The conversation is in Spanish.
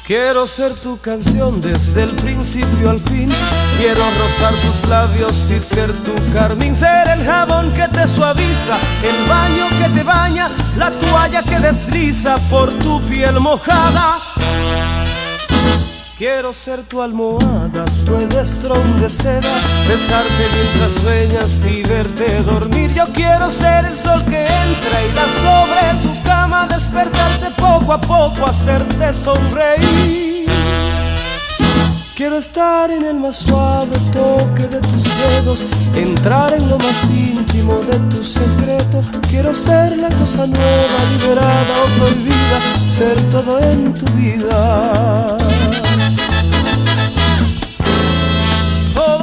Quiero ser tu canción desde el principio al fin. Quiero rozar tus labios y ser tu carmín. Ser el jabón que te suaviza, el baño que te baña, la toalla que desliza por tu piel mojada. Quiero ser tu almohada, tu edestrón de seda, besarte mientras sueñas y verte dormir. Yo quiero ser el sol que entra y da sobre tu cama, despertarte poco a poco, hacerte sonreír. Quiero estar en el más suave toque de tus dedos, entrar en lo más íntimo de tu secreto. Quiero ser la cosa nueva, liberada o prohibida, ser todo en tu vida.